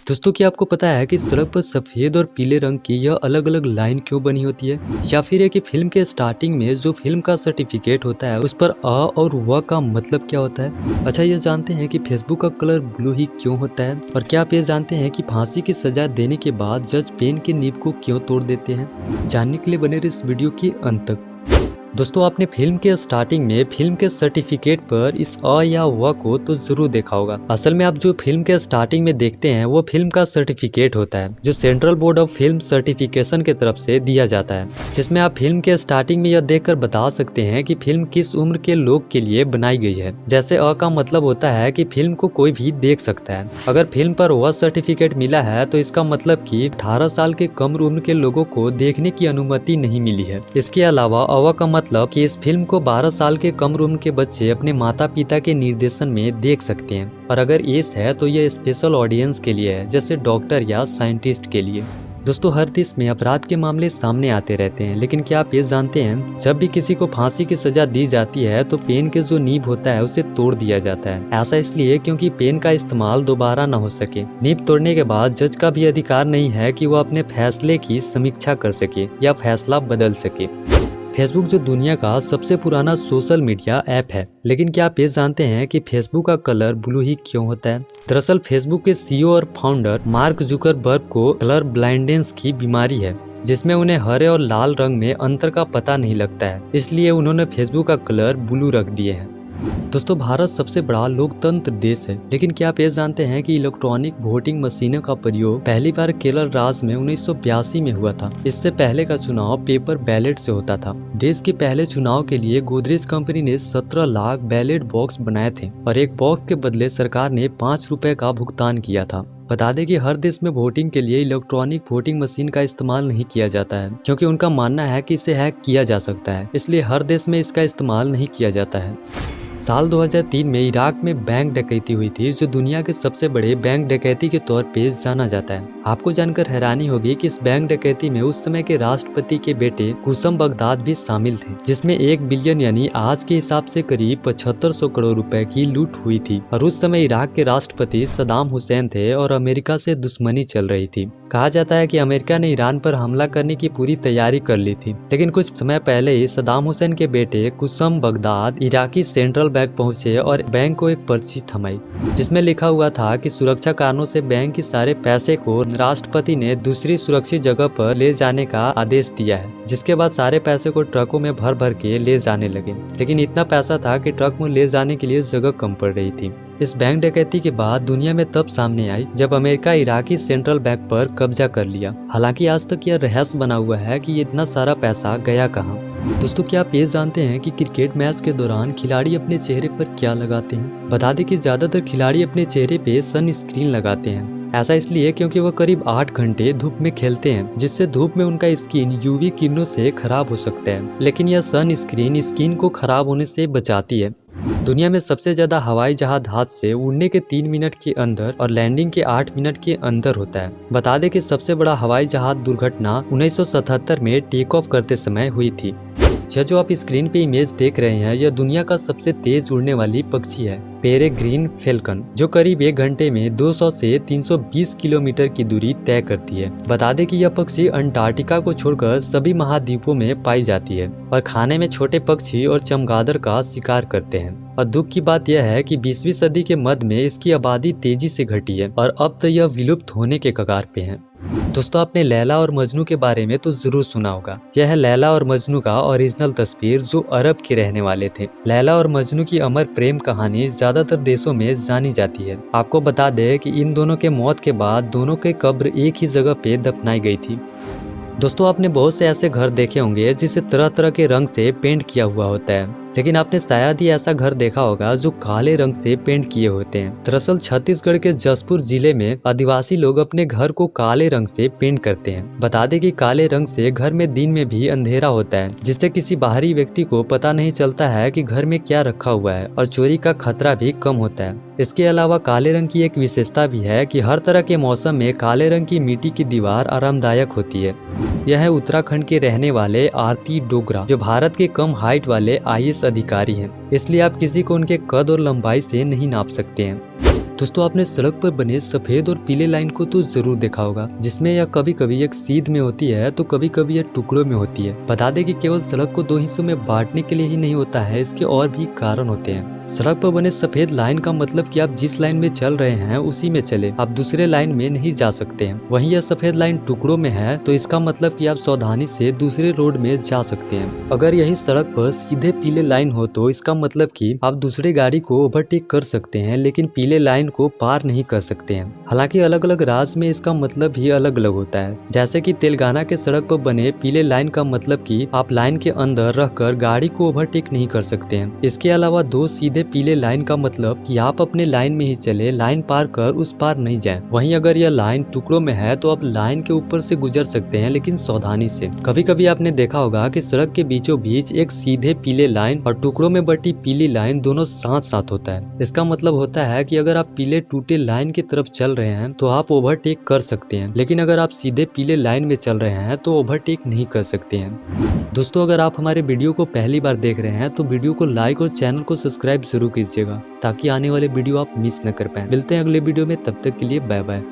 दोस्तों, क्या आपको पता है कि सड़क पर सफेद और पीले रंग की यह अलग अलग लाइन क्यों बनी होती है? या फिर है कि फिल्म के स्टार्टिंग में जो फिल्म का सर्टिफिकेट होता है उस पर अ और व का मतलब क्या होता है? अच्छा, ये जानते हैं कि फेसबुक का कलर ब्लू ही क्यों होता है? और क्या आप ये जानते हैं कि फांसी की सजा देने के बाद जज पेन की नींव को क्यों तोड़ देते हैं? जानने के लिए बने रहिए इस वीडियो के अंत तक। दोस्तों, आपने फिल्म के स्टार्टिंग में फिल्म के सर्टिफिकेट पर इस अ या व को तो जरूर देखा होगा। असल में आप जो फिल्म के स्टार्टिंग में देखते हैं वो फिल्म का सर्टिफिकेट होता है जो central board of film certification की तरफ से दिया जाता है, जिसमें आप फिल्म के स्टार्टिंग में यह देखकर बता सकते हैं कि फिल्म किस उम्र के लोग के लिए बनाई गई है। जैसे अ का मतलब होता है कि फिल्म को कोई भी देख सकता है। अगर फिल्म पर व सर्टिफिकेट मिला है तो इसका मतलब कि 18 साल के कम उम्र के लोगों को देखने की अनुमति नहीं मिली है। इसके अलावा अ का मतलब कि इस फिल्म को 12 साल के कम उम्र के बच्चे अपने माता पिता के निर्देशन में देख सकते हैं। और अगर एस है तो यह स्पेशल ऑडियंस के लिए है, जैसे डॉक्टर या साइंटिस्ट के लिए। दोस्तों, हर देश में अपराध के मामले सामने आते रहते हैं, लेकिन क्या आप ये जानते हैं जब भी किसी को फांसी की सजा दी जाती है तो पेन के जो नींव होता है उसे तोड़ दिया जाता है। ऐसा इसलिए क्योंकि पेन का इस्तेमाल दोबारा न हो सके। नींव तोड़ने के बाद जज का भी अधिकार नहीं है कि वो अपने फैसले की समीक्षा कर सके या फैसला बदल सके। फेसबुक जो दुनिया का सबसे पुराना सोशल मीडिया ऐप है, लेकिन क्या आप ये जानते हैं कि फेसबुक का कलर ब्लू ही क्यों होता है? दरअसल फेसबुक के सीईओ और फाउंडर मार्क जुकरबर्ग को कलर ब्लाइंडेंस की बीमारी है, जिसमें उन्हें हरे और लाल रंग में अंतर का पता नहीं लगता है। इसलिए उन्होंने फेसबुक का कलर ब्लू रख दिए हैं। दोस्तों, भारत सबसे बड़ा लोकतंत्र देश है, लेकिन क्या आप ये जानते हैं कि इलेक्ट्रॉनिक वोटिंग मशीनों का प्रयोग पहली बार केरल राज्य में 1982 में हुआ था। इससे पहले का चुनाव पेपर बैलेट से होता था। देश के पहले चुनाव के लिए गोदरेज कंपनी ने 17 लाख बैलेट बॉक्स बनाए थे और एक बॉक्स के बदले सरकार ने 5 रुपए का भुगतान किया था। बता दें कि हर देश में वोटिंग के लिए इलेक्ट्रॉनिक वोटिंग मशीन का इस्तेमाल नहीं किया जाता है, क्योंकि उनका मानना है कि इसे हैक किया जा सकता है। इसलिए हर देश में इसका इस्तेमाल नहीं किया जाता है। साल 2003 में इराक में बैंक डकैती हुई थी, जो दुनिया के सबसे बड़े बैंक डकैती के तौर पे जाना जाता है। आपको जानकर हैरानी होगी कि इस बैंक डकैती में उस समय के राष्ट्रपति के बेटे कुसम बगदाद भी शामिल थे, जिसमें 1 बिलियन यानी आज के हिसाब से करीब 7500 करोड़ रुपए की लूट हुई थी। और उस समय इराक के राष्ट्रपति सदाम हुसैन थे और अमेरिका से दुश्मनी चल रही थी। कहा जाता है कि अमेरिका ने ईरान पर हमला करने की पूरी तैयारी कर ली थी, लेकिन कुछ समय पहले ही सदाम हुसैन के बेटे कुसम बगदाद इराकी सेंट्रल बैंक पहुंचे और बैंक को एक पर्ची थमाई, जिसमें लिखा हुआ था कि सुरक्षा कारणों से बैंक के सारे पैसे को राष्ट्रपति ने दूसरी सुरक्षित जगह पर ले जाने का आदेश दिया है। जिसके बाद सारे पैसे को ट्रकों में भर भर के ले जाने लगे, लेकिन इतना पैसा था कि ट्रक में ले जाने के लिए जगह कम पड़ रही थी। इस बैंक डकैती के बाद दुनिया में तब सामने आई जब अमेरिका इराकी सेंट्रल बैंक पर कब्जा कर लिया। हालांकि आज तक यह रहस्य बना हुआ है कि इतना सारा पैसा गया कहां। दोस्तों, क्या आप ये जानते हैं कि क्रिकेट मैच के दौरान खिलाड़ी अपने चेहरे पर क्या लगाते हैं? बता दें कि ज्यादातर खिलाड़ी अपने चेहरे पे सन स्क्रीन लगाते हैं। ऐसा इसलिए क्योंकि वह करीब 8 घंटे धूप में खेलते हैं, जिससे धूप में उनका स्किन यूवी किरणों से खराब हो सकता है, लेकिन यह सन स्किन को खराब होने से बचाती है। दुनिया में सबसे ज्यादा हवाई जहाज हादसे उड़ने के 3 मिनट के अंदर और लैंडिंग के 8 मिनट के अंदर होता है। बता दें कि सबसे बड़ा हवाई जहाज दुर्घटना 1977 में टेक ऑफ करते समय हुई थी। यह जो आप स्क्रीन पे इमेज देख रहे हैं, यह दुनिया का सबसे तेज उड़ने वाली पक्षी है, पेरेग्रीन फैल्कन, जो करीब 1 घंटे में 200 से 320 किलोमीटर की दूरी तय करती है। बता दें कि यह पक्षी अंटार्कटिका को छोड़कर सभी महाद्वीपों में पाई जाती है और खाने में छोटे पक्षी और चमगादड़ का शिकार करते हैं। और दुख की बात यह है कि 20वीं सदी के मध्य में इसकी आबादी तेजी से घटी है और अब तो यह विलुप्त होने के कगार पे है। दोस्तों, आपने लैला और मजनू के बारे में तो जरूर सुना होगा। यह है लैला और मजनू का ओरिजिनल तस्वीर, जो अरब के रहने वाले थे। लैला और मजनू की अमर प्रेम कहानी ज्यादातर देशों में जानी जाती है। आपको बता दें कि इन दोनों के मौत के बाद दोनों के कब्र एक ही जगह पे दफनाई गई थी। दोस्तों, आपने बहुत से ऐसे घर देखे होंगे जिसे तरह तरह के रंग से पेंट किया हुआ होता है, लेकिन आपने शायद ही ऐसा घर देखा होगा जो काले रंग से पेंट किए होते हैं। दरअसल छत्तीसगढ़ के जसपुर जिले में आदिवासी लोग अपने घर को काले रंग से पेंट करते हैं। बता दें कि काले रंग से घर में दिन में भी अंधेरा होता है, जिससे किसी बाहरी व्यक्ति को पता नहीं चलता है कि घर में क्या रखा हुआ है और चोरी का खतरा भी कम होता है। इसके अलावा काले रंग की एक विशेषता भी है कि हर तरह के मौसम में काले रंग की मिट्टी की दीवार आरामदायक होती है। यह है उत्तराखंड के रहने वाले आरती डोगरा, जो भारत के कम हाइट वाले IAS अधिकारी हैं। इसलिए आप किसी को उनके कद और लंबाई से नहीं नाप सकते हैं। दोस्तों आपने सड़क पर बने सफेद और पीले लाइन को तो जरूर देखा होगा, जिसमें यह कभी कभी एक सीध में होती है तो कभी कभी यह टुकड़ों में होती है। बता दें कि केवल सड़क को दो हिस्सों में बांटने के लिए ही नहीं होता है, इसके और भी कारण होते हैं। सड़क पर बने सफेद लाइन का मतलब कि आप जिस लाइन में चल रहे हैं उसी में चले, आप दूसरे लाइन में नहीं जा सकते हैं। वहीं यह सफेद लाइन टुकड़ों में है तो इसका मतलब कि आप सावधानी से दूसरे रोड में जा सकते हैं। अगर यही सड़क पर सीधे पीले लाइन हो तो इसका मतलब कि आप दूसरे गाड़ी को ओवरटेक कर सकते हैं, लेकिन पीले लाइन को पार नहीं कर सकते हैं। हालांकि अलग अलग राज्य में इसका मतलब भी अलग अलग होता है। जैसे कि तेलंगाना के सड़क पर बने पीले लाइन का मतलब कि आप लाइन के अंदर रहकर गाड़ी को ओवरटेक नहीं कर सकते हैं। इसके अलावा दो सीधे पीले लाइन का मतलब कि आप अपने लाइन में ही चले, लाइन पार कर उस पार नहीं जाएं। वहीं अगर यह लाइन टुकड़ों में है तो आप लाइन के ऊपर से गुजर सकते हैं, लेकिन सावधानी से। कभी कभी आपने देखा होगा कि सड़क के बीचों बीच एक सीधे पीले लाइन और टुकड़ों में बटी पीली लाइन दोनों साथ साथ होता है। इसका मतलब होता है कि अगर आप पीले टूटे लाइन की तरफ चल रहे हैं तो आप ओवरटेक कर सकते हैं, लेकिन अगर आप सीधे पीले लाइन में चल रहे हैं तो ओवरटेक नहीं कर सकते हैं। दोस्तों अगर आप हमारे वीडियो को पहली बार देख रहे हैं तो वीडियो को लाइक और चैनल को सब्सक्राइब जरूर कीजिएगा, ताकि आने वाले वीडियो आप मिस न कर पाए। मिलते हैं अगले वीडियो में, तब तक के लिए बाय बाय।